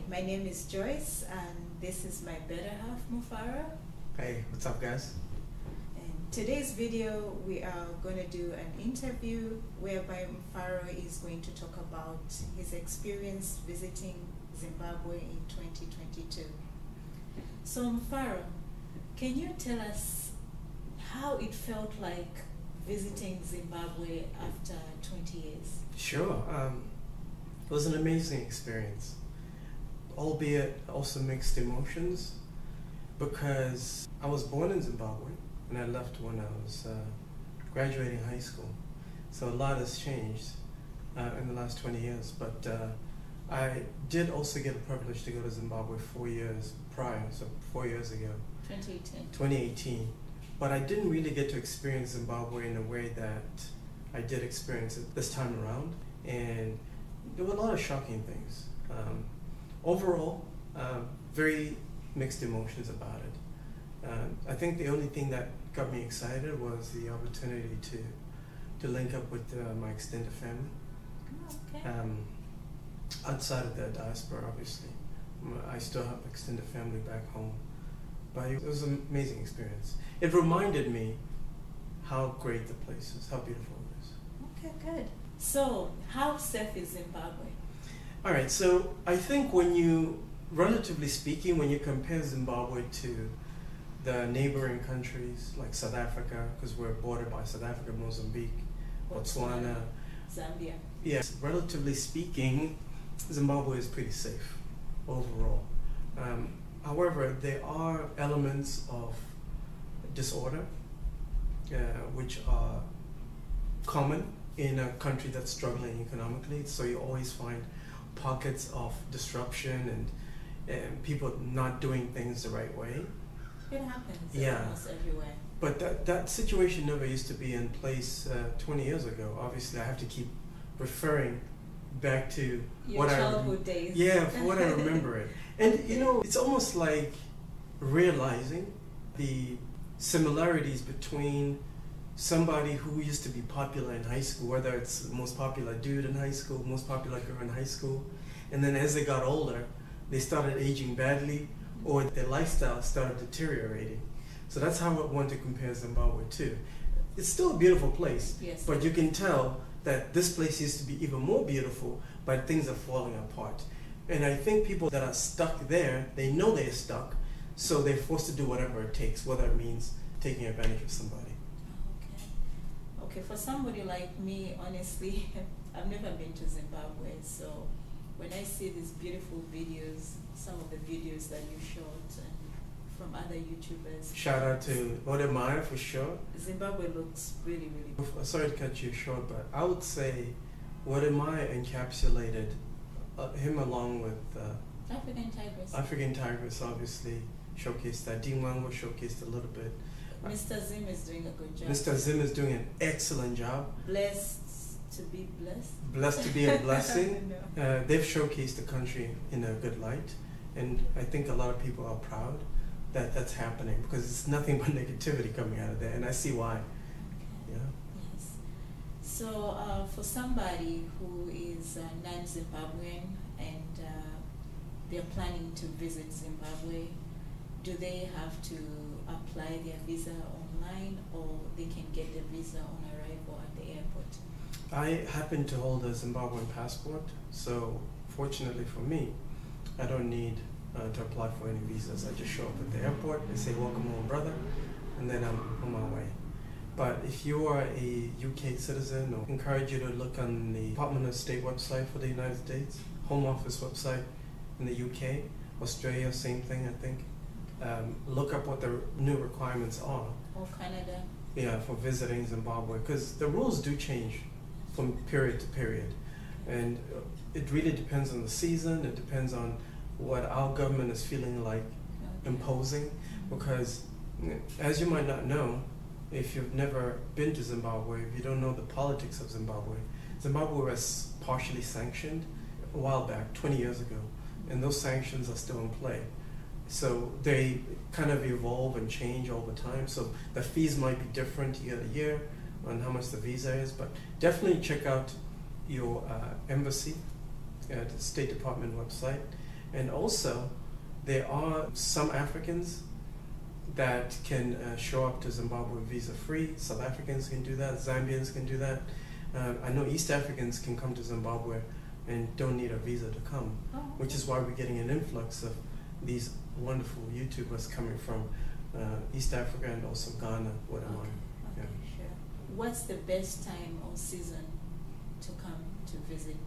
my name is Joyce, and this is my better half, Mufara. Hey, what's up, guys? In today's video, we are going to do an interview whereby Mufara is going to talk about his experience visiting Zimbabwe in 2022. So Mufara, can you tell us how it felt like visiting Zimbabwe after 20 years? Sure. It was an amazing experience, albeit also mixed emotions, because I was born in Zimbabwe and I left when I was graduating high school. So a lot has changed in the last 20 years, but I did also get the privilege to go to Zimbabwe 4 years prior, so 4 years ago. 2018. 2018. But I didn't really get to experience Zimbabwe in a way that I did experience it this time around. And there were a lot of shocking things. Overall, very mixed emotions about it. I think the only thing that got me excited was the opportunity to link up with my extended family. Okay. Outside of the diaspora, obviously. I still have extended family back home. But it was an amazing experience. It reminded me how great the place is, how beautiful it is. Okay, good. So, how safe is Zimbabwe? All right, so I think relatively speaking, when you compare Zimbabwe to the neighboring countries like South Africa, because we're bordered by South Africa, Mozambique, Botswana, Zambia. Yes, relatively speaking, Zimbabwe is pretty safe overall. However, there are elements of disorder which are common in a country that's struggling economically. So you always find pockets of disruption and people not doing things the right way. It happens almost everywhere. But that situation never used to be in place 20 years ago. Obviously, I have to keep referring back to your childhood days. Yeah, for what I remember it. And you know, it's almost like realizing the similarities between somebody who used to be popular in high school, whether it's the most popular dude in high school, most popular girl in high school, and then as they got older, they started aging badly or their lifestyle started deteriorating. So that's how I want to compare Zimbabwe to. It's still a beautiful place, yes, but you can tell that this place used to be even more beautiful, but things are falling apart. And I think people that are stuck there, they know they're stuck, so they're forced to do whatever it takes, whether it means taking advantage of somebody. Okay, for somebody like me, honestly, I've never been to Zimbabwe, so when I see these beautiful videos, some of the videos that you shot and from other YouTubers. Shout out to Odemaya for sure. Zimbabwe looks really, really beautiful. Sorry to cut you short, but I would say Odemaya encapsulated him along with African Tigress. African Tigress obviously showcased that. Dimwango showcased a little bit. Mr. Zim is doing a good job. Mr. Zim is doing an excellent job. Blessed to be blessed. Blessed to be a blessing. No. They've showcased the country in a good light, and I think a lot of people are proud that that's happening because it's nothing but negativity coming out of there, and I see why. Okay. Yeah. Yes. So for somebody who is non-Zimbabwean and they're planning to visit Zimbabwe, do they have to apply their visa online or they can get the visa on arrival at the airport? I happen to hold a Zimbabwean passport, so fortunately for me, I don't need to apply for any visas. I just show up at the airport, they say welcome home brother, and then I'm on my way. But if you are a UK citizen, I encourage you to look on the Department of State website for the United States, Home Office website in the UK, Australia, same thing I think. Look up what the new requirements are. Or Canada. Yeah, for visiting Zimbabwe, because the rules do change from period to period. And it really depends on the season, it depends on what our government is feeling like imposing, because as you might not know, if you've never been to Zimbabwe, if you don't know the politics of Zimbabwe, Zimbabwe was partially sanctioned a while back, 20 years ago, and those sanctions are still in play. So they kind of evolve and change all the time, so the fees might be different year to year on how much the visa is, but definitely check out your embassy at the State Department website And also, there are some Africans that can show up to Zimbabwe visa-free. South Africans can do that. Zambians can do that. I know East Africans can come to Zimbabwe and don't need a visa to come, which is why we're getting an influx of these wonderful YouTubers coming from East Africa and also Ghana, Guatemala. Okay, sure. What's the best time or season to come to visit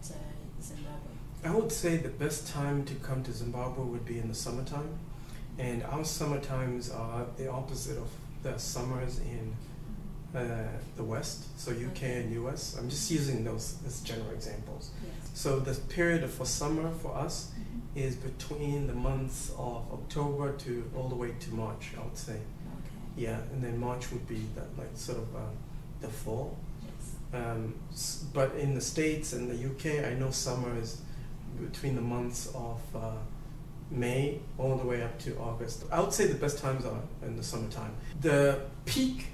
Zimbabwe? I would say the best time to come to Zimbabwe would be in the summertime. And our summer times are the opposite of the summers in the West, so UK and US. I'm just using those as general examples. Yes. So the period for summer for us is between the months of October to all the way to March, I would say. Okay. Yeah, and then March would be the fall. Yes. But in the States and the UK, I know summer is between the months of May all the way up to August. I would say the best times are in the summertime. The peak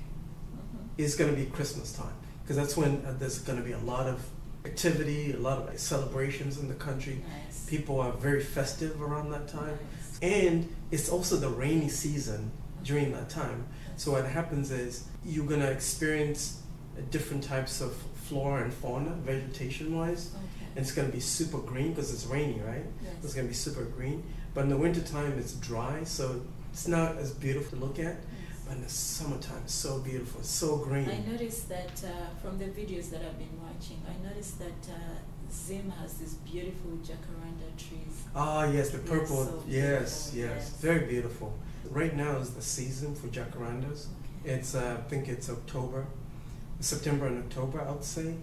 is going to be Christmas time, because that's when there's going to be a lot of activity, a lot of celebrations in the country. Nice. People are very festive around that time. Nice. And it's also the rainy season during that time. So what happens is you're going to experience different types of flora and fauna, vegetation-wise. Okay. And it's going to be super green because it's rainy, right? Yes. It's going to be super green. But in the wintertime, it's dry, so it's not as beautiful to look at. Yes. But in the summertime, it's so beautiful, it's so green. I noticed that from the videos that I've been watching, I noticed that Zim has these beautiful jacaranda trees. Ah, yes, the purple. So yes, beautiful, yes, very beautiful. Right now is the season for jacarandas. Okay. It's, I think it's September and October, I would say,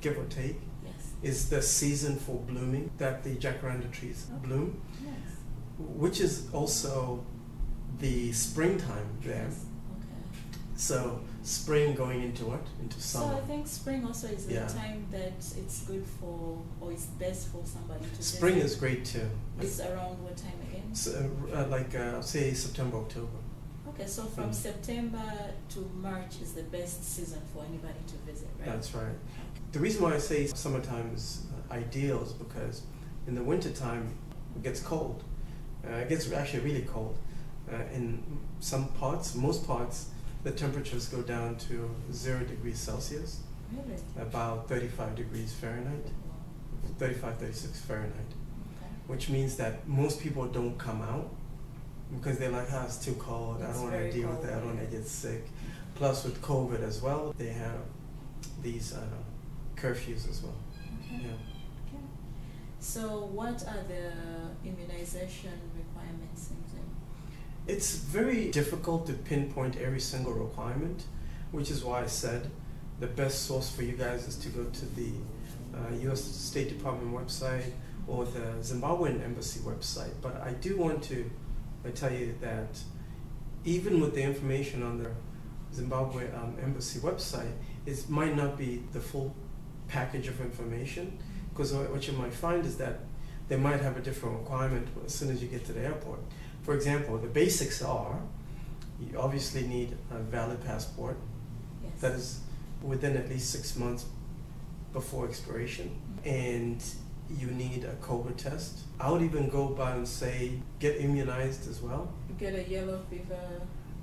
give or take, Yes. is the season for blooming, that the jacaranda trees bloom, Yes. which is also the springtime there. Yes. Okay. So spring going into what? Into summer. So I think spring also is the Yeah. time that it's good for, or it's best for somebody to Spring visit. is great too. It's around what time again? So, say September, October. Okay, so from September to March is the best season for anybody to visit, right? That's right. The reason why I say summertime is ideal is because in the wintertime it gets cold. It gets actually really cold. In some parts, most parts, the temperatures go down to 0 degrees Celsius, Really? about 35 degrees Fahrenheit, 35, 36 Fahrenheit, Okay. which means that most people don't come out because they're like, it's too cold, I It's don't want to very deal with cold, that, I don't want to yeah. get sick. Plus with COVID as well, they have these curfews as well. Okay. Yeah. Okay. So what are the immunization requirements in Zim? It's very difficult to pinpoint every single requirement, which is why I said the best source for you guys is to go to the U.S. State Department website or the Zimbabwean Embassy website. But I do want to tell you that even with the information on the Zimbabwe Embassy website, it might not be the full package of information, because what you might find is that they might have a different requirement as soon as you get to the airport. For example, the basics are, you obviously need a valid passport Yes. that is within at least 6 months before expiration, and you need a COVID test. I would even go by and say get immunized as well. Get a yellow fever.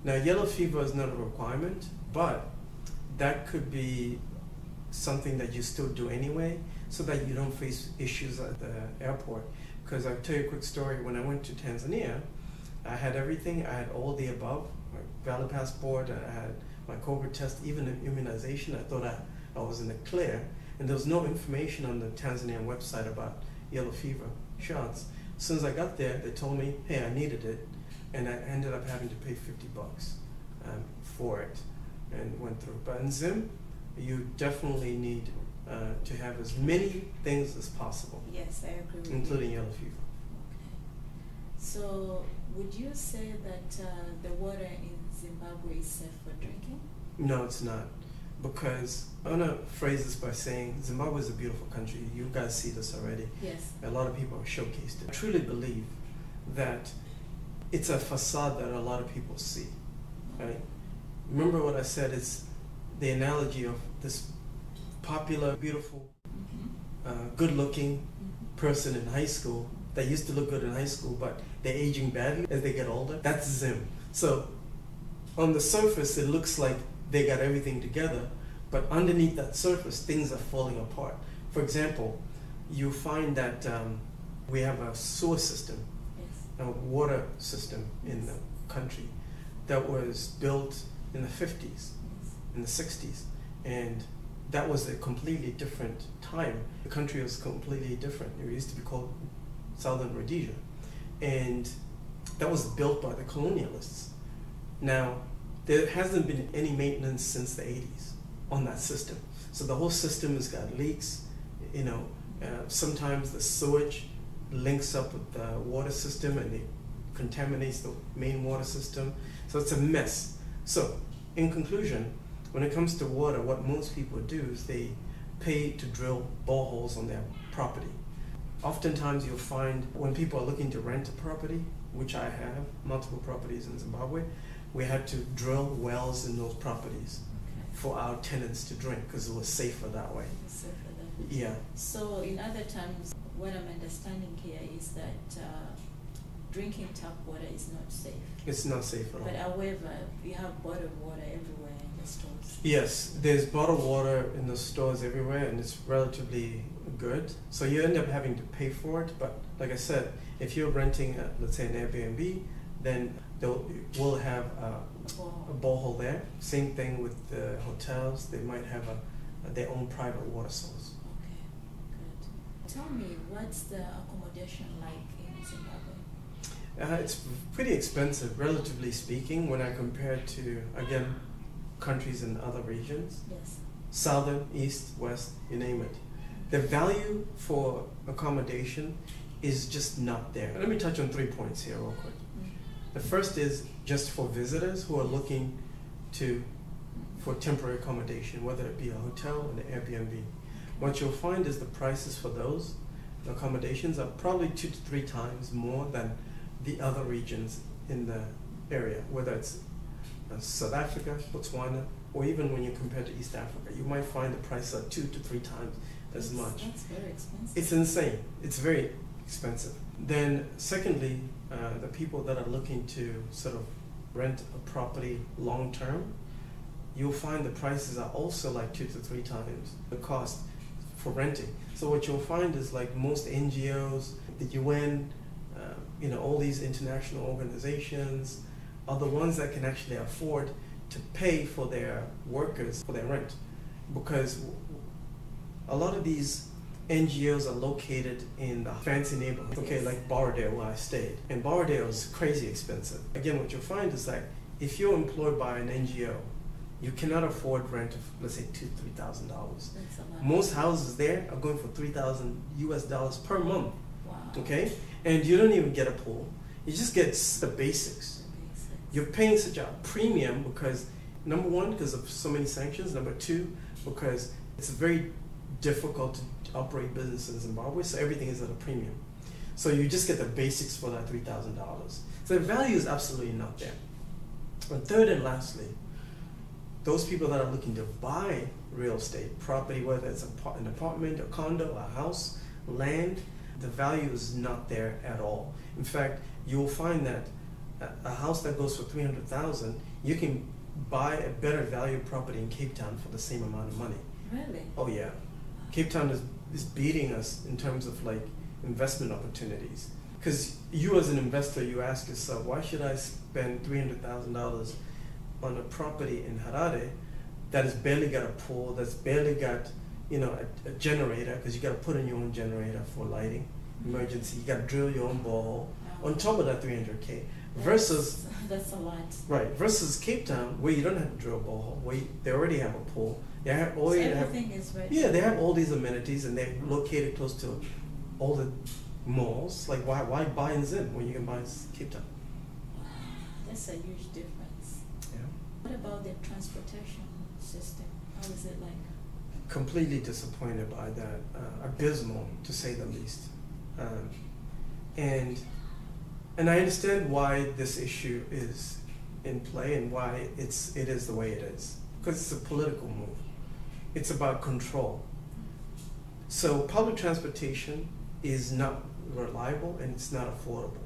Now, yellow fever is not a requirement, but that could be something that you still do anyway, so that you don't face issues at the airport. Because I'll tell you a quick story. When I went to Tanzania, I had everything. I had all the above, my valid passport, I had my COVID test, even an immunization. I thought I was in the clear, and there was no information on the Tanzanian website about yellow fever shots. As soon as I got there, they told me, hey, I needed it, and I ended up having to pay $50 for it, and went through. But in Zim, you definitely need to have as many things as possible, Yes, I agree with including you. yellow fever. Okay. So would you say that the water in Zimbabwe is safe for drinking? No, it's not. Because I want to phrase this by saying Zimbabwe is a beautiful country. You guys see this already. Yes. A lot of people have showcased it. I truly believe that it's a facade that a lot of people see. Right? Remember what I said, it's the analogy of this popular, beautiful, good-looking person in high school that used to look good in high school, but they're aging badly as they get older. That's Zim. So on the surface, it looks like they got everything together, but underneath that surface, things are falling apart. For example, you find that we have a sewer system, Yes. a water system in the country that was built in the 50s, Yes. in the 60s, and that was a completely different time. The country was completely different. It used to be called Southern Rhodesia, and that was built by the colonialists. Now, there hasn't been any maintenance since the 80s on that system. So the whole system has got leaks. You know, sometimes the sewage links up with the water system and it contaminates the main water system. So it's a mess. So in conclusion, when it comes to water, what most people do is they pay to drill boreholes on their property. Oftentimes you'll find when people are looking to rent a property, which I have, multiple properties in Zimbabwe, we had to drill wells in those properties for our tenants to drink because it was safer that way. Safer than- Yeah. So in other terms, what I'm understanding here is that drinking tap water is not safe. It's not safe at all. But however, you have bottled water everywhere in the stores. Yes, there's bottled water in the stores everywhere and it's relatively good. So you end up having to pay for it, but like I said, if you're renting, let's say an Airbnb, then we'll have a borehole there. Same thing with the hotels, they might have their own private water source. Okay, good. Tell me, what's the accommodation like in Zimbabwe? It's pretty expensive, relatively speaking, when I compare it to, again, countries in other regions. Yes. Southern, east, west, you name it. The value for accommodation is just not there. Let me touch on 3 points here real quick. The first is just for visitors who are looking for temporary accommodation, whether it be a hotel or an Airbnb. What you'll find is the prices for those accommodations are probably 2 to 3 times more than the other regions in the area, whether it's South Africa, Botswana, or even when you compare to East Africa. You might find the price are 2 to 3 times as much. That's very expensive. It's insane. It's very expensive. Then secondly, the people that are looking to sort of rent a property long term, you'll find the prices are also like 2 to 3 times the cost for renting. So what you'll find is like most NGOs, the UN, all these international organizations are the ones that can actually afford to pay for their workers for their rent, because a lot of these NGOs are located in the fancy neighborhoods, okay, like Borrowdale where I stayed. And Borrowdale is crazy expensive. Again, what you'll find is that if you're employed by an NGO, you cannot afford rent of, let's say, $2,000 to $3,000. That's a lot. Most houses there are going for $3,000 US per month, Wow. okay? And you don't even get a pool. You just get the basics. You're paying such a premium because, number one, because of so many sanctions. Number two, because it's very difficult to operate business in Zimbabwe, so everything is at a premium. So you just get the basics for that $3,000. So the value is absolutely not there. And third and lastly, those people that are looking to buy real estate property, whether it's an apartment, a condo, a house, land, the value is not there at all. In fact, you'll find that a house that goes for $300,000, you can buy a better value property in Cape Town for the same amount of money. Really? Oh yeah. Cape Town is beating us in terms of like investment opportunities. Because you as an investor, you ask yourself, why should I spend $300,000 on a property in Harare that has barely got a pool, that's barely got a generator, because you got to put in your own generator for lighting, emergency, you got to drill your own borehole, on top of that $300K, versus that's a lot. Right, versus Cape Town, where you don't have to drill a borehole, where they already have a pool. They have, So everything is right. Yeah, they have all these amenities, and they're located close to all the malls. Like, why buy in Zim when you can buy in Cape Town? Wow, that's a huge difference. Yeah. What about the transportation system? How is it like? Completely disappointed by that. Abysmal, to say the least. And I understand why this issue is in play and why it is the way it is. Because it's a political move. It's about control. So public transportation is not reliable and it's not affordable.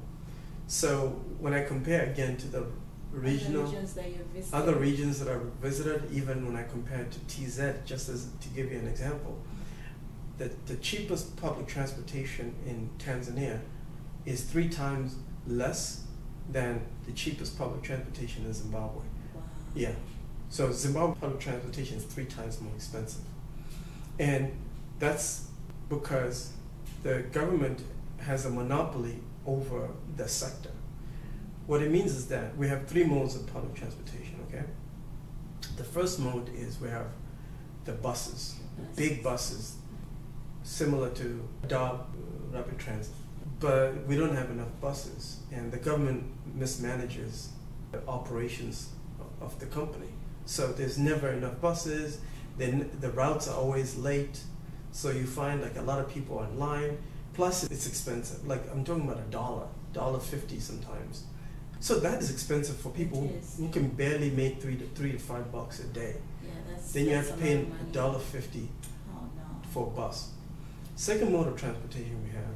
So when I compare again to the regional, other regions that I've visited, even when I compare to TZ, just as to give you an example, the cheapest public transportation in Tanzania is 3 times less than the cheapest public transportation in Zimbabwe. Wow. Yeah. So Zimbabwe public transportation is 3 times more expensive. And that's because the government has a monopoly over the sector. What it means is that we have 3 modes of public transportation, okay? The first mode is we have the buses, big buses, similar to rapid transit. But we don't have enough buses, and the government mismanages the operations of the company. So there's never enough buses, then the routes are always late, so you find like a lot of people are in line, plus it's expensive. Like I'm talking about $1.50 sometimes. So that is expensive for people who can barely make $3 to $5 a day. Yeah, then you have to pay Oh, $1.50 no. for a bus. Second mode of transportation we have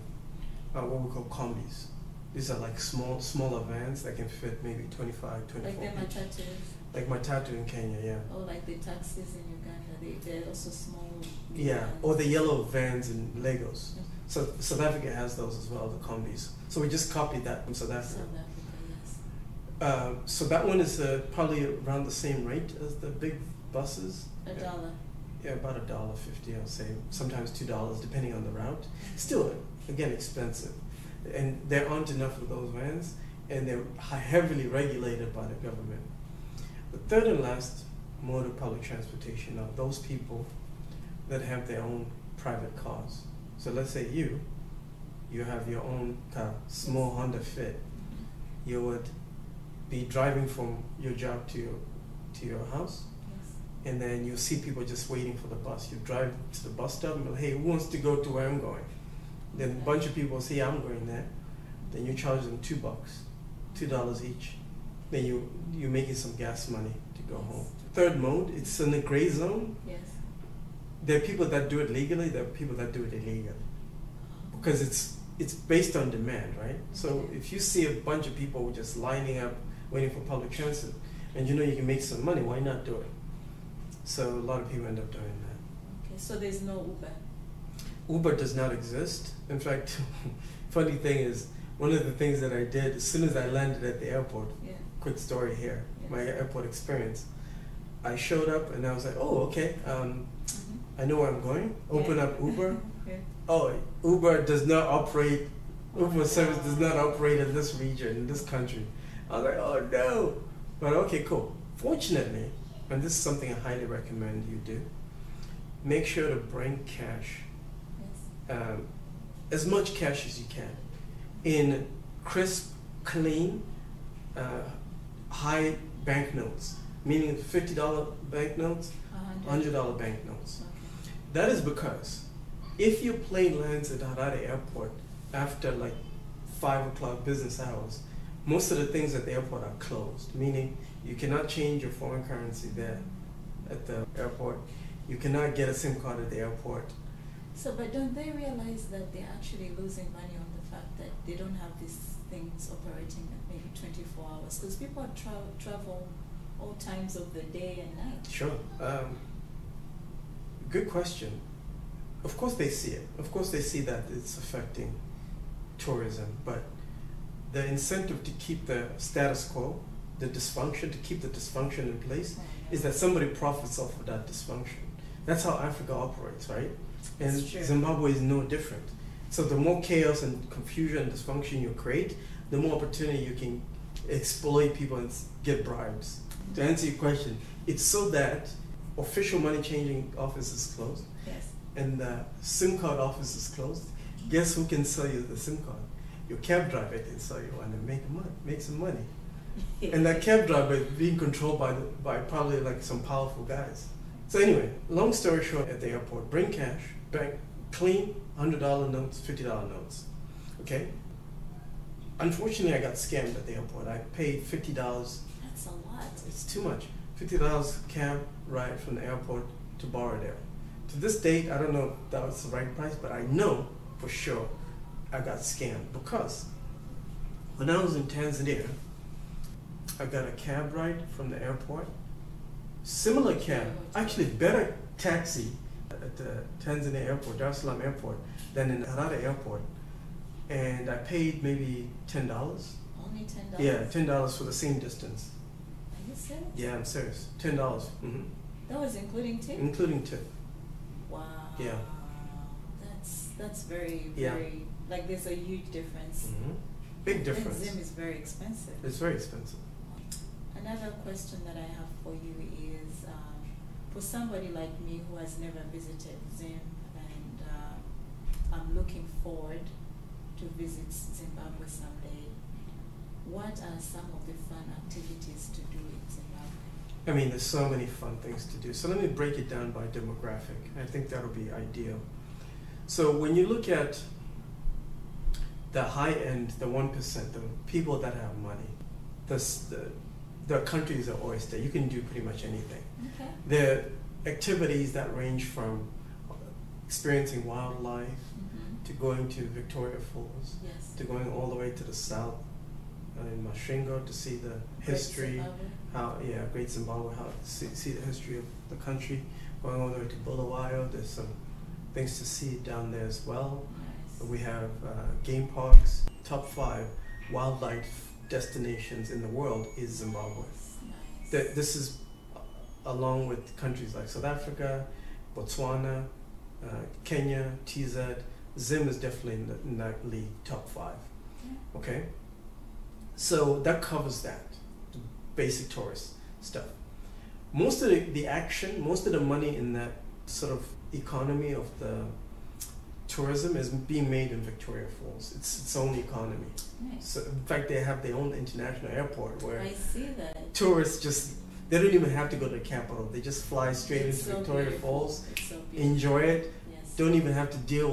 what we call combis. These are like smaller vans that can fit maybe 25, 24 Like the people. matatus? Like matatu in Kenya, yeah. Or like the taxis in Uganda, they're also small. Yeah, vans. or the yellow vans in Lagos. Mm-hmm. So South Africa has those as well, the combis. So we just copied that from South Africa. South Africa, yes. So that one is probably around the same rate as the big buses. $1. Yeah, about $1.50, I'll say. Sometimes $2, depending on the route. Still, again, expensive. And there aren't enough of those vans, and they're heavily regulated by the government. The third and last mode of public transportation are those people that have their own private cars. So let's say you have your own car, small Honda Fit. You would be driving from your job to your house, and then you see people just waiting for the bus. You drive to the bus stop and be like, hey, who wants to go to where I'm going? Then a bunch of people say, yeah, I'm going there. Then you charge them $2, $2 each. Then you're making some gas money to go home. Third mode, it's in the gray zone. Yes. There are people that do it legally, there are people that do it illegally. Because it's based on demand, right? So if you see a bunch of people just lining up, waiting for public transit, and you know you can make some money, why not do it? So a lot of people end up doing that. Okay, so there's no Uber? Uber does not exist. In fact, funny thing is, one of the things that I did as soon as I landed at the airport, quick story here, my airport experience, I showed up and I was like, oh, okay, I know where I'm going. Open up Uber. Oh, Uber does not operate, Uber service does not operate in this region, in this country. I was like, oh no. But okay, cool. Fortunately, and this is something I highly recommend you do, make sure to bring cash. As much cash as you can in crisp, clean, high banknotes, meaning $50 banknotes, $100 banknotes. Okay. That is because if your plane lands at Harare Airport after like 5 o'clock business hours, most of the things at the airport are closed, meaning you cannot change your foreign currency there at the airport. You cannot get a SIM card at the airport. So, but don't they realize that they're actually losing money on the fact that they don't have these things operating at maybe 24 hours? Because people travel all times of the day and night. Sure. Good question. Of course they see it. Of course they see that it's affecting tourism, but the incentive to keep the status quo, the dysfunction, to keep the dysfunction in place, is that somebody profits off of that dysfunction. That's how Africa operates, right? And Zimbabwe is no different. So the more chaos and confusion and dysfunction you create, the more opportunity you can exploit people and get bribes. To answer your question, it's so that official money changing office is closed, and the SIM card office is closed. Guess who can sell you the SIM card? Your cab driver can sell you one and make some money. And that cab driver is being controlled by probably like some powerful guys. So anyway, long story short, at the airport, bring cash, clean $100 notes, $50 notes, okay? Unfortunately, I got scammed at the airport. I paid $50. That's a lot. It's too much. $50 cab ride from the airport to Borrowdale. To this date, I don't know if that was the right price, but I know for sure I got scammed because when I was in Tanzania, I got a cab ride from the airport. Similar cab, actually better taxi at the Tanzania airport, Dar es Salaam airport, than in Harare airport. And I paid maybe $10. Only $10? Yeah, $10 for the same distance. Are you serious? Yeah, I'm serious. $10. Mm-hmm. That was including tip? Including tip. Wow. Yeah. That's very, Yeah. very, like there's a huge difference. Mm-hmm. Big difference. Zim is very expensive. It's very expensive. Another question that I have for you is, for somebody like me who has never visited Zim and I'm looking forward to visit Zimbabwe someday, what are some of the fun activities to do in Zimbabwe? I mean, there's so many fun things to do. So let me break it down by demographic. I think that'll be ideal. So when you look at the high end, the 1%, the people that have money, the countries are oyster. You can do pretty much anything. Okay. There are activities that range from experiencing wildlife to going to Victoria Falls, Yes. to going all the way to the south in Mashingo to see the history, Great Zimbabwe, how to see the history of the country, going all the way to Bulawayo. There's some things to see down there as well. Nice. We have game parks. Top 5 wildlife destinations in the world is Zimbabwe. Nice. This is along with countries like South Africa, Botswana, Kenya, TZ. Zim is definitely in that league, top 5. Yeah. Okay? So that covers that, the basic tourist stuff. Most of the action, most of the money in that sort of economy of the tourism is being made in Victoria Falls. It's its own economy. Nice. So in fact, they have their own international airport where I see that. tourists they don't even have to go to the capital. They just fly straight It's into so Victoria beautiful. Falls, It's so beautiful. enjoy it, Yes. don't even have to deal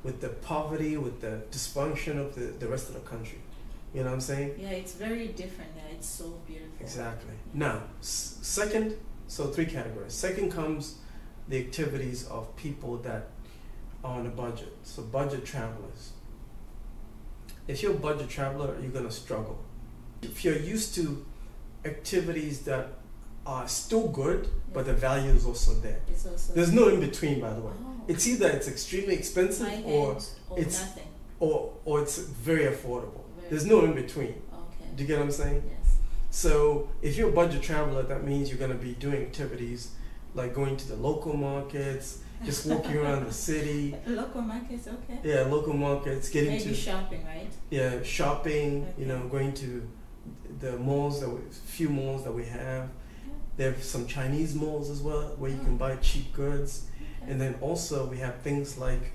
with the poverty, with the dysfunction of the rest of the country. You know what I'm saying? Yeah, it's very different there. It's so beautiful. Exactly. Now, second, so 3 categories. Second comes the activities of people that are on a budget. So budget travelers. If you're a budget traveler, you're going to struggle. If you're used to activities that are still good, but the value is also there. It's also There's no in between, by the way. Oh. It's either it's extremely expensive High or end it's nothing. or it's very affordable. Very There's no in between. Okay. Do you get what I'm saying? Yes. So if you're a budget traveler, that means you're going to be doing activities like going to the local markets, just walking around the city. Local markets, okay. Yeah, local markets, getting Maybe to shopping, right? yeah, shopping. Okay. You know, going to the malls few malls that we have. There's some Chinese malls as well where you can buy cheap goods, Okay. and then also we have things like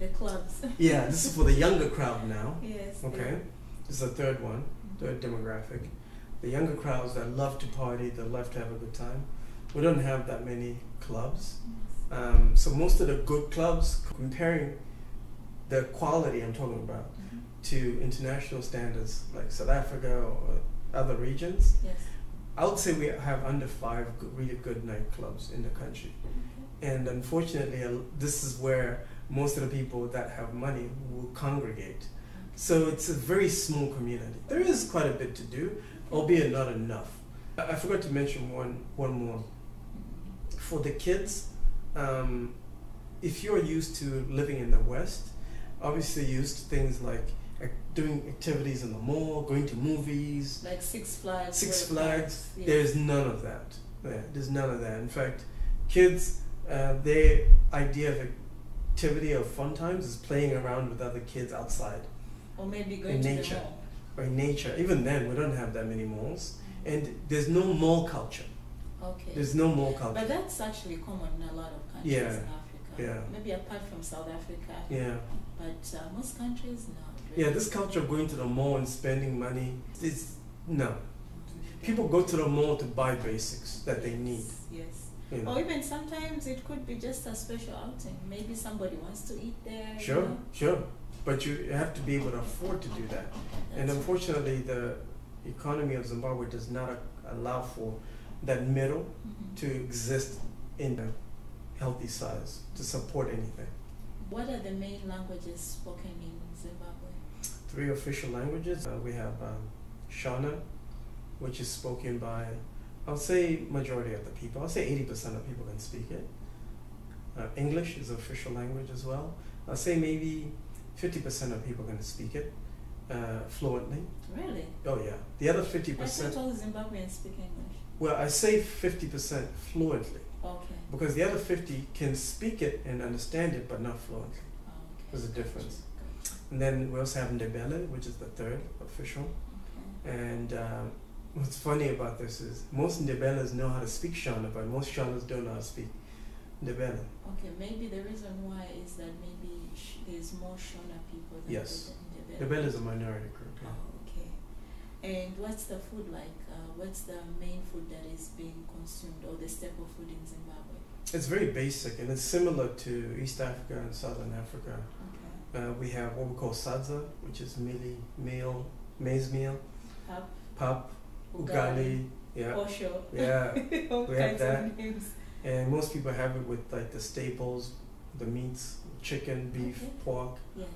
The clubs. yeah, this is for the younger crowd now. Yes. Okay, this is the third one, third demographic. The younger crowds that love to party, that love to have a good time. We don't have that many clubs. So most of the good clubs, comparing the quality I'm talking about to international standards like South Africa or other regions, Yes. I would say we have under 5 really good nightclubs in the country. And unfortunately, this is where most of the people that have money will congregate. So it's a very small community. There is quite a bit to do, albeit not enough. I forgot to mention one more. For the kids, if you're used to living in the West, obviously used to things like doing activities in the mall, going to movies, Like Six Flags. Six World Flags, Cups, yes. there's none of that. There's none of that. In fact, kids, their idea of activity or fun times is playing around with other kids outside Or maybe in going to nature. the mall. Or in nature. Even then, we don't have that many malls. And there's no mall culture. Okay. There's no mall culture. But that's actually common in a lot of countries Yeah. in Africa. Yeah. Maybe apart from South Africa. Yeah. But most countries, no. Yeah, this culture of going to the mall and spending money, no. People go to the mall to buy basics that they need. Yes. You know. Or even sometimes it could be just a special outing. Maybe somebody wants to eat there. Sure, You know? sure. But you have to be able to afford to do that. And That's unfortunately, the economy of Zimbabwe does not allow for that middle Mhm. to exist in a healthy size to support anything. What are the main languages spoken in Zimbabwe? 3 official languages. We have Shona, which is spoken by, I'll say majority of the people. I'll say 80% of people can speak it. English is official language as well. I'll say maybe 50% of people can speak it fluently. Really? Oh yeah. The other 50%. I thought all Zimbabweans speak English. Well, I say 50% fluently. Okay. Because the other 50 can speak it and understand it, but not fluently. Oh, okay. There's a difference. Gotcha. And then we also have Ndebele, which is the 3rd official. Okay. And what's funny about this is most Ndebeles know how to speak Shona, but most Shonas don't know how to speak Ndebele. Okay, maybe the reason why is that maybe there's more Shona people than Yes. Ndebele. Ndebele is a minority group. Yeah. Oh, okay. And what's the food like? What's the main food that is being consumed, or the staple food in Zimbabwe? It's very basic, and it's similar to East Africa and Southern Africa. Okay. We have what we call sadza, which is maize meal, pap, ugali, yeah, Osho. yeah. All We have kinds that. of names. And most people have it with like the staples, the meats, chicken, beef, Okay. pork, Yes.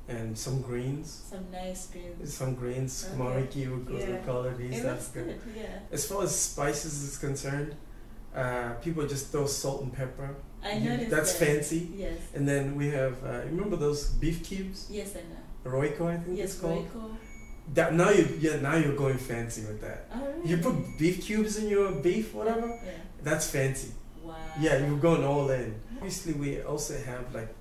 and some greens. Some nice greens. Some greens, Okay. mariki, we Yeah. call it East It looks Africa. good, yeah. As far as spices is concerned, people just throw salt and pepper. I noticed That's that. fancy. Yes. And then we have, remember those beef cubes? Yes, I know. Royco, I think Yes, it's called. Royco. That, now you're going fancy with that. Oh, really? You put beef cubes in your beef, whatever. Yeah. That's fancy. Wow. Yeah, you're going all in. Obviously, we also have like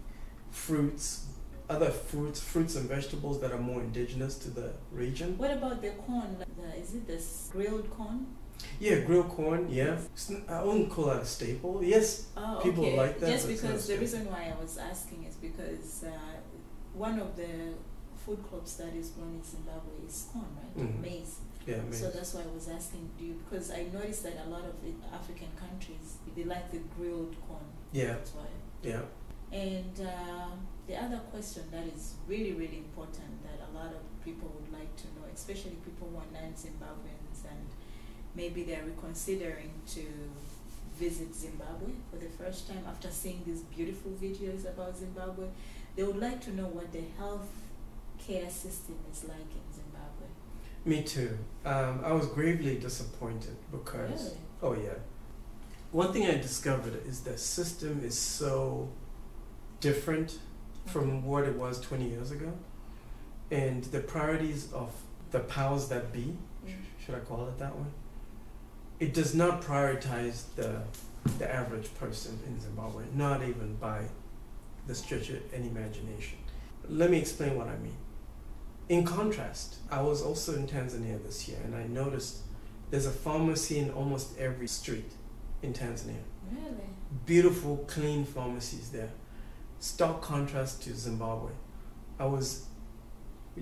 other fruits and vegetables that are more indigenous to the region. What about the corn? Is it this grilled corn? Yeah, grilled corn. Yeah, I wouldn't call that a staple. Yes, Oh, people okay. like that. Just but it's not a because the staple. reason why I was asking is because one of the food crops that is grown in Zimbabwe is corn, right? Mhm. Maize. Yeah, maize. So that's why I was asking you, because I noticed that a lot of African countries, they like the grilled corn. Yeah, That's why. yeah. And the other question that is really, really important that a lot of people would like to know, especially people who are non-Zimbabweans and maybe they're reconsidering to visit Zimbabwe for the first time after seeing these beautiful videos about Zimbabwe, they would like to know what the health care system is like in Zimbabwe. Me too. I was gravely disappointed because, Really? oh yeah. One thing I discovered is the system is so different from what it was 20 years ago. And the priorities of the powers that be, should I call it that way? It does not prioritize the average person in Zimbabwe, not even by the stretch of any imagination. Let me explain what I mean. In contrast, I was also in Tanzania this year, and I noticed there's a pharmacy in almost every street in Tanzania. Really? Beautiful, clean pharmacies there. Stark contrast to Zimbabwe. I was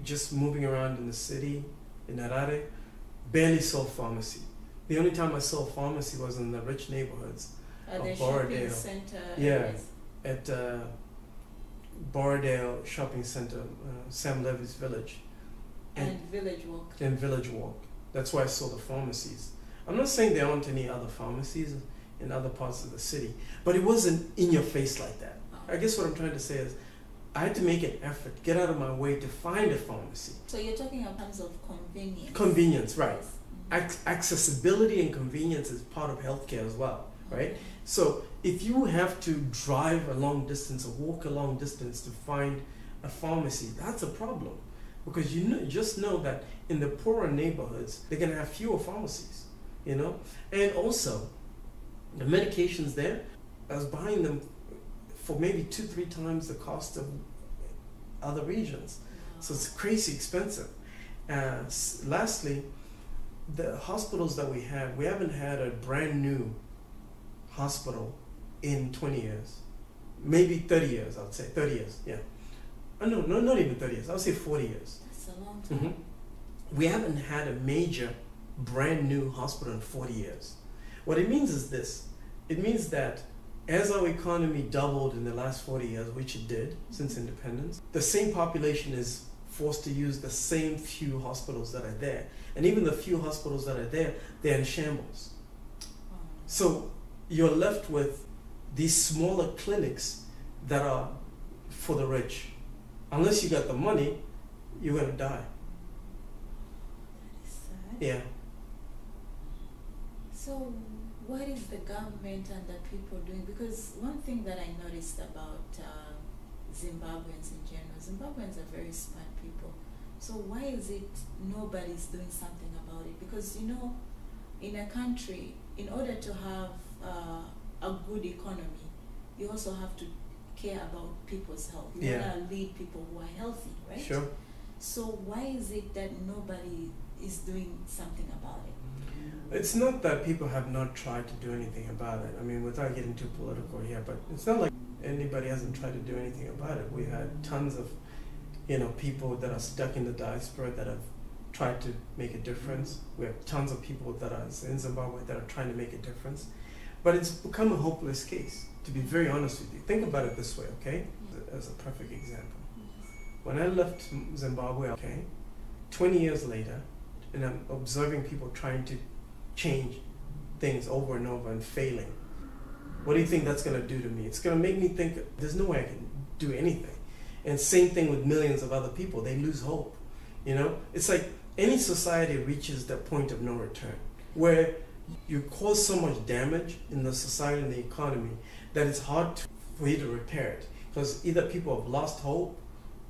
just moving around in the city, in Harare, barely saw pharmacy. The only time I saw pharmacy was in the rich neighborhoods At the of shopping Borodale. center Yeah. areas. At Borodale Shopping Center, Sam Levy's village. And Village Walk. In Village Walk. That's where I saw the pharmacies. I'm not saying there aren't any other pharmacies in other parts of the city, but it wasn't in your face like that. I guess what I'm trying to say is I had to make an effort, get out of my way to find a pharmacy. So you're talking in terms of convenience. Convenience, right. Yes. Accessibility and convenience is part of healthcare as well, right? Okay. So if you have to drive a long distance or walk a long distance to find a pharmacy, that's a problem. Because you just know that in the poorer neighborhoods, they're going to have fewer pharmacies, you know? And also, the medications there, I was buying them for maybe 2-3 times the cost of other regions. Wow. So it's crazy expensive. Lastly, the hospitals that we haven't had a brand new hospital in 20 years. Maybe 30 years, I would say. 30 years, yeah. No, not even 30 years. I would say 40 years. That's a long time. We haven't had a major brand new hospital in 40 years. What it means is this. It means that as our economy doubled in the last 40 years, which it did since independence, the same population is forced to use the same few hospitals that are there. And even the few hospitals that are there, they're in shambles. So you're left with these smaller clinics that are for the rich. Unless you got the money, you're gonna die. That is sad. Yeah. So what is the government and the people doing? Because one thing that I noticed about Zimbabweans in general, Zimbabweans are very smart people. So why is it nobody's doing something about it? Because, you know, in a country, in order to have a good economy, you also have to care about people's health. You Yeah. want to lead people who are healthy, right? Sure. So why is it that nobody is doing something about it? It's not that people have not tried to do anything about it. I mean, without getting too political here, but it's not like anybody hasn't tried to do anything about it. We had tons of, people that are stuck in the diaspora that have tried to make a difference. We have tons of people that are in Zimbabwe that are trying to make a difference. But it's become a hopeless case, to be very honest with you. Think about it this way, okay? As a perfect example. When I left Zimbabwe, 20 years later, and I'm observing people trying to change things over and over and failing. What do you think that's going to do to me? It's going to make me think there's no way I can do anything. And same thing with millions of other people. They lose hope. It's like any society reaches that point of no return where you cause so much damage in the society and the economy that it's hard for you to repair it. Because either people have lost hope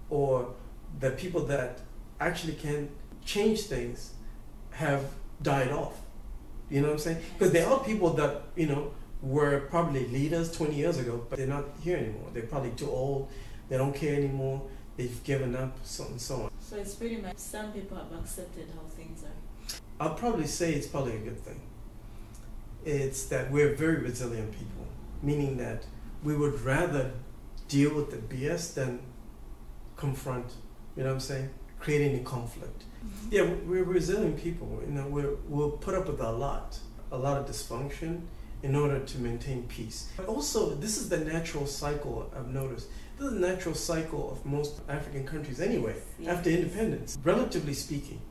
or the people that actually can change things have died off. You know what I'm saying? Because there are people that, were probably leaders 20 years ago, but they're not here anymore. They're probably too old. They don't care anymore. They've given up, so on and so on. So it's pretty much some people have accepted how things are. I'll probably say it's probably a good thing. It's that we're very resilient people, meaning that we would rather deal with the BS than confront, create any conflict. Mm-hmm. Yeah, we're resilient people. We'll put up with a lot of dysfunction in order to maintain peace. But also, this is the natural cycle I've noticed. This is the natural cycle of most African countries anyway, after independence. Relatively speaking,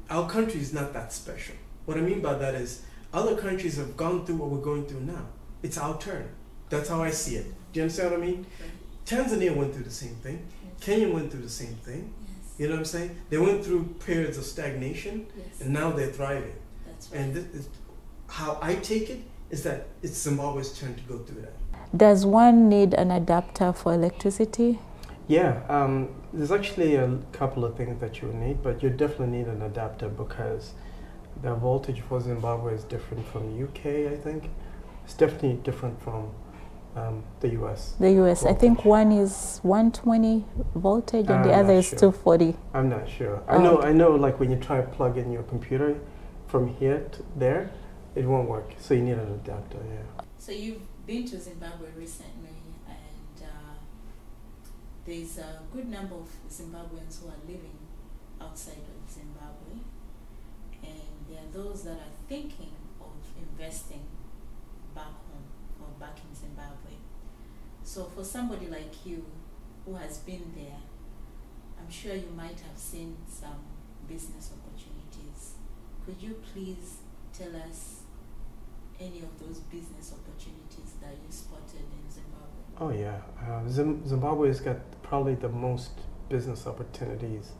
our country is not that special. What I mean by that is, other countries have gone through what we're going through now. It's our turn. That's how I see it. Do you understand what I mean? Tanzania went through the same thing. Kenya went through the same thing. You know what I'm saying? They went through periods of stagnation, and now they're thriving. That's right. And this is how I take it, is that it's Zimbabwe's turn to go through that. Does one need an adapter for electricity? Yeah, there's actually a couple of things that you would need, but you definitely need an adapter because the voltage for Zimbabwe is different from the UK, I think. It's definitely different from the US. The US, voltage. I think one is 120 voltage and the I'm other not is sure. 240. I'm not sure. I know like when you try to plug in your computer from here to there, it won't work. So you need an adapter, yeah. So you've been to Zimbabwe recently, and there's a good number of Zimbabweans who are living outside of Zimbabwe, and there are those that are thinking of investing back home or back in Zimbabwe. So for somebody like you who has been there, I'm sure you might have seen some business opportunities. Could you please tell us any of those business opportunities that you spotted in Zimbabwe? Oh yeah, Zimbabwe's got probably the most business opportunities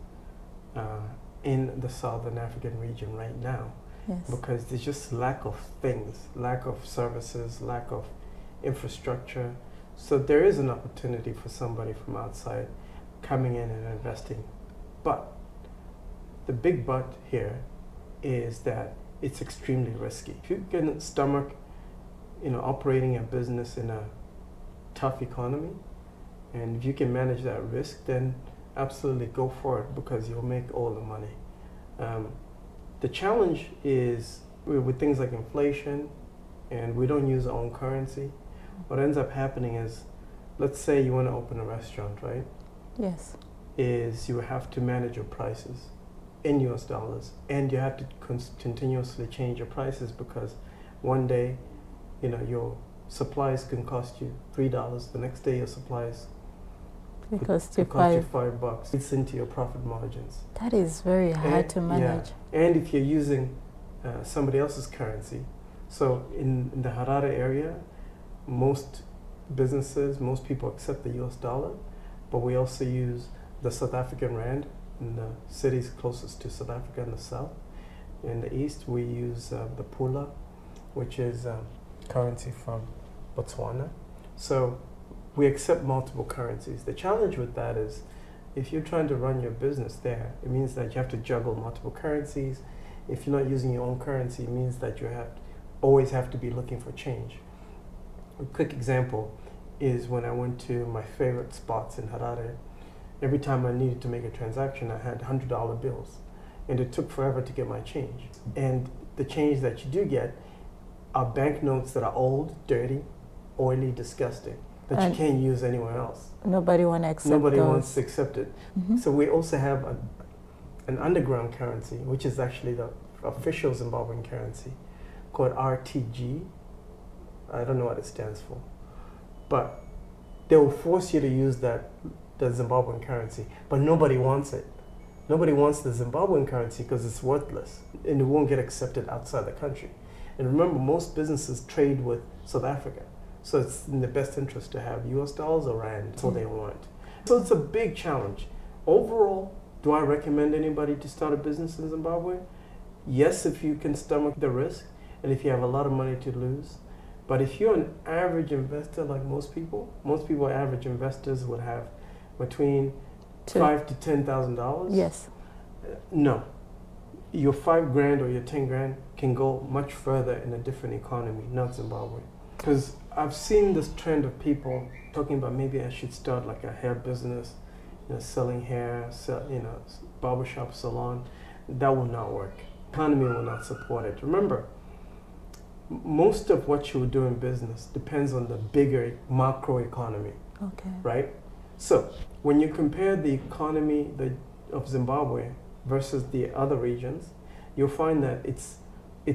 in the Southern African region right now. Yes. Because there's just lack of things, lack of services, lack of infrastructure. So there is an opportunity for somebody from outside coming in and investing. But the big but here is that it's extremely risky. If you can stomach, operating a business in a tough economy, and if you can manage that risk, then absolutely go for it because you'll make all the money. The challenge is with things like inflation, and we don't use our own currency. What ends up happening is, let's say you want to open a restaurant, right? Yes. Is you have to manage your prices in US dollars, and you have to continuously change your prices because one day, your supplies can cost you $3. The next day, your supplies It costs you $5. It's into your profit margins. That is very hard to manage. Yeah. And if you're using somebody else's currency, so in the Harare area, most businesses, most people accept the US dollar, but we also use the South African rand in the cities closest to South Africa in the south. In the east, we use the pula, which is currency from Botswana. So we accept multiple currencies. The challenge with that is if you're trying to run your business there, it means that you have to juggle multiple currencies. If you're not using your own currency, it means that you always have to be looking for change. A quick example is when I went to my favorite spots in Harare. Every time I needed to make a transaction, I had $100 bills, and it took forever to get my change. And the change that you do get are banknotes that are old, dirty, oily, disgusting, that you can't use anywhere else. Nobody wants to accept Nobody those. wants to accept it. So we also have an underground currency, which is actually the official Zimbabwean currency, called RTG. I don't know what it stands for, but they will force you to use the Zimbabwean currency, but nobody wants it. Nobody wants the Zimbabwean currency because it's worthless and it won't get accepted outside the country. And remember, most businesses trade with South Africa, so it's in the best interest to have US dollars or rand. That's what they want. So it's a big challenge. Overall, do I recommend anybody to start a business in Zimbabwe? Yes, if you can stomach the risk and if you have a lot of money to lose. But if you're an average investor like most people average investors would have between $5,000 to $10,000. Yes. No, your $5,000 or your $10,000 can go much further in a different economy, not Zimbabwe. Because I've seen this trend of people talking about maybe I should start like a hair business, selling hair, barbershop, salon. That will not work. Economy will not support it. Remember, most of what you do in business depends on the bigger macro economy. Okay. Right? So when you compare the economy of Zimbabwe versus the other regions, you'll find that it's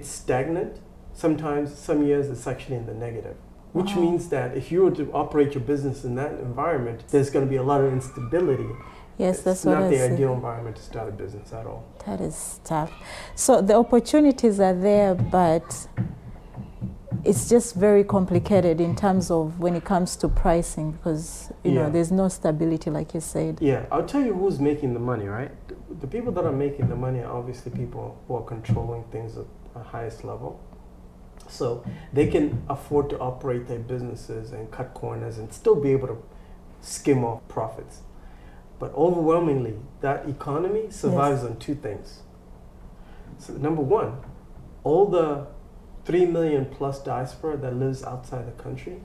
stagnant. Sometimes, some years, it's actually in the negative, which means that if you were to operate your business in that environment, there's going to be a lot of instability. Yes, that's it's what not I the see. ideal environment to start a business at all. That is tough. So the opportunities are there, but it's just very complicated in terms of when it comes to pricing because you know there's no stability, like you said. Yeah, I'll tell you who's making the money, right? The people that are making the money are obviously people who are controlling things at the highest level. So they can afford to operate their businesses and cut corners and still be able to skim off profits. But overwhelmingly, that economy survives on two things. So number one, all the 3 million plus diaspora that lives outside the country.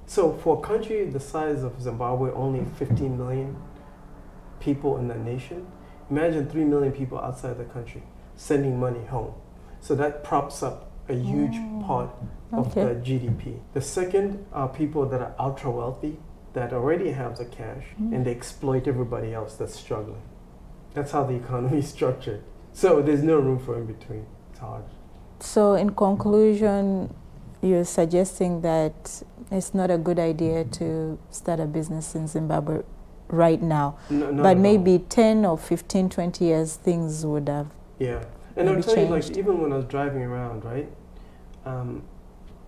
So for a country the size of Zimbabwe, only 15 million people in that nation, imagine 3 million people outside the country sending money home. So that props up a huge part of the GDP. The second are people that are ultra wealthy, that already have the cash, and they exploit everybody else that's struggling. That's how the economy is structured. So there's no room for in between. It's hard. So in conclusion, you're suggesting that it's not a good idea to start a business in Zimbabwe right now. No, but maybe 10 or 15, 20 years, things would have and I'll tell changed. you, like, even when I was driving around, right?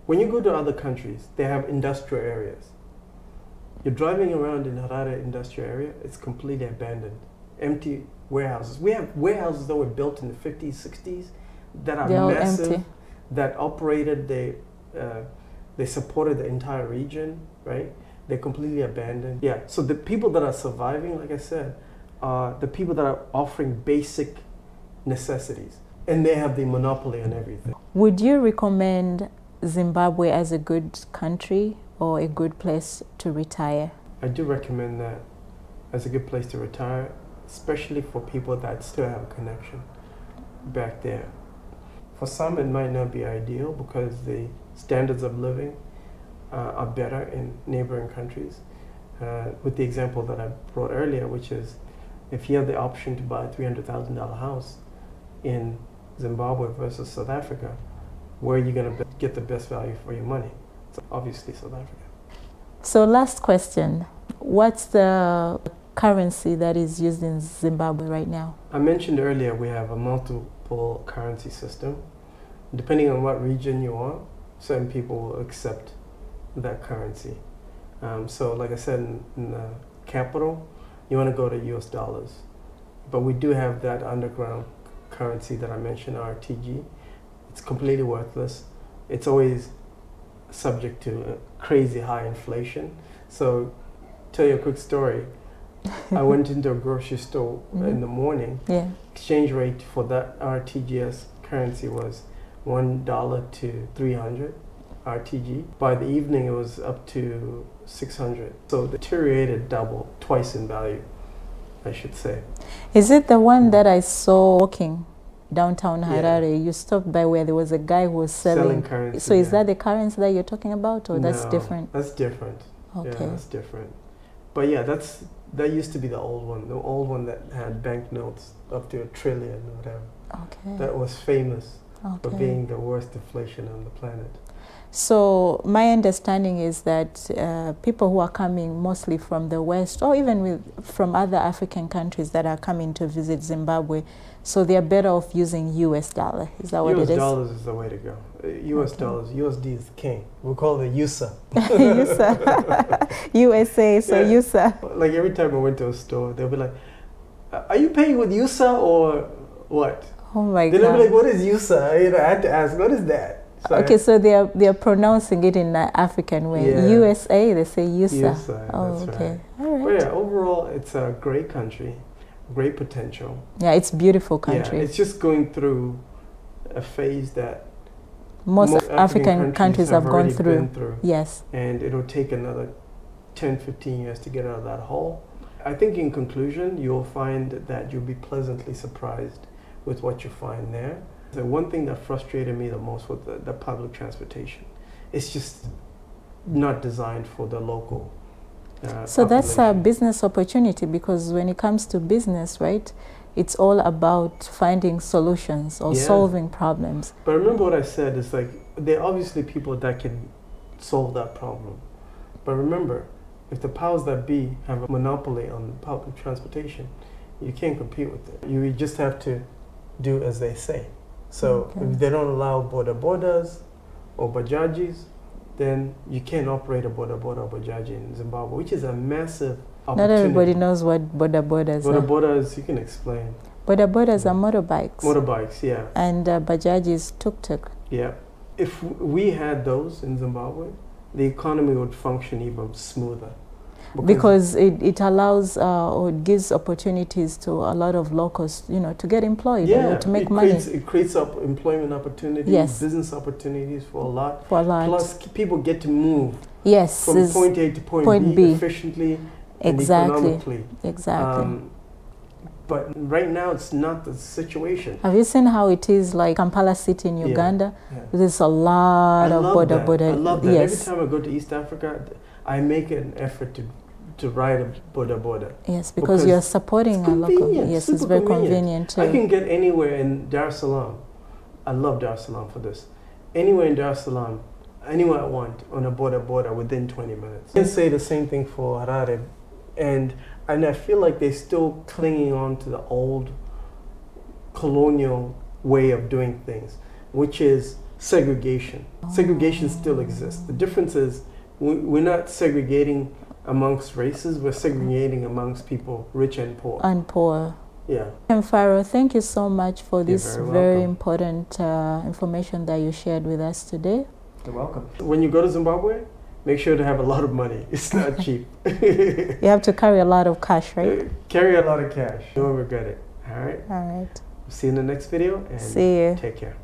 When you go to other countries, they have industrial areas. You're driving around in Harare industrial area, it's completely abandoned. Empty warehouses. We have warehouses that were built in the 50s, 60s that are massive, that operated, they supported the entire region, right? They're completely abandoned. Yeah, so the people that are surviving, like I said, are the people that are offering basic necessities, and they have the monopoly on everything. Would you recommend Zimbabwe as a good country or a good place to retire? I do recommend that as a good place to retire, especially for people that still have a connection back there. For some, it might not be ideal because the standards of living are better in neighboring countries. With the example that I brought earlier, which is if you have the option to buy a $300,000 house in Zimbabwe versus South Africa, where are you going to get the best value for your money? So obviously South Africa. So last question, what's the currency that is used in Zimbabwe right now? I mentioned earlier we have a multiple currency system. Depending on what region you are, certain people will accept that currency. So like I said, in capital, you want to go to US dollars. But we do have that underground currency that I mentioned, RTG. It's completely worthless. It's always subject to crazy high inflation. So, tell you a quick story. I went into a grocery store in the morning. Yeah. Exchange rate for that RTGS currency was $1 to 300 RTG. By the evening, it was up to 600. So deteriorated twice in value, I should say. Is it the one that I saw walking downtown Harare? Yeah. You stopped by where there was a guy who was selling currency. So is that the currency that you're talking about, or that's different? That's different. Okay. Yeah, that's different. But yeah, that used to be the old one that had banknotes up to $1 trillion or whatever. Okay. That was famous for being the worst inflation on the planet. So my understanding is that people who are coming mostly from the West, or even from other African countries that are coming to visit Zimbabwe, so they're better off using US dollar. Is that what it is? US dollars is the way to go. US dollars, USD is king. We call it USA. USA. USA, so yeah. USA. Like every time I went to a store, they'll be like, are you paying with USA or what? Oh my God. Then I'll be like, what is USA? I had to ask, what is that? So okay, so they're pronouncing it in the African way. Yeah. USA, they say USA. USA, oh, that's okay. Right. All right. But yeah, overall, it's a great country, great potential. Yeah, it's a beautiful country. Yeah, it's just going through a phase that most African countries have gone through. Yes. And it'll take another 10, 15 years to get out of that hole. I think in conclusion, you'll find that you'll be pleasantly surprised with what you find there. The one thing that frustrated me the most was the public transportation. It's just not designed for the local So that's a population. business opportunity, because when it comes to business, right, it's all about finding solutions or solving problems. But remember what I said, it's like there are obviously people that can solve that problem. But remember, if the powers that be have a monopoly on public transportation, you can't compete with it. You just have to do as they say. So if they don't allow bodas or bajajis, then you can't operate a boda or bajaji in Zimbabwe, which is a massive opportunity. Not everybody knows what bodas are. Bodas, you can explain. Bodas are motorbikes. Motorbikes, yeah. And bajajis tuk-tuk. Yeah. If we had those in Zimbabwe, the economy would function even smoother. Because it allows or it gives opportunities to a lot of locals, you know, to get employed, to make money. It creates employment opportunities, business opportunities for a lot. Plus, people get to move from point A to point B efficiently and economically. Exactly. But right now, it's not the situation. Have you seen how it is like Kampala City in Uganda? Yeah. There's a lot of boda. I love that. Every time I go to East Africa, I make an effort to ride a boda. Yes, because you're supporting a local. Yes, it's very convenient too. I can get anywhere in Dar es Salaam. I love Dar es Salaam for this. Anywhere in Dar es Salaam, anywhere I want on a boda within 20 minutes. I can say the same thing for Harare. And I feel like they're still clinging on to the old colonial way of doing things, which is segregation. Segregation still exists. The difference is we're not segregating amongst races, we're segregating amongst people, rich and poor. And poor. Yeah. And Pharaoh, thank you so much for this very important information that you shared with us today. You're welcome. When you go to Zimbabwe, make sure to have a lot of money. It's not cheap. You have to carry a lot of cash, right? Carry a lot of cash. You won't regret it. All right? All right. See you in the next video, and see you. Take care.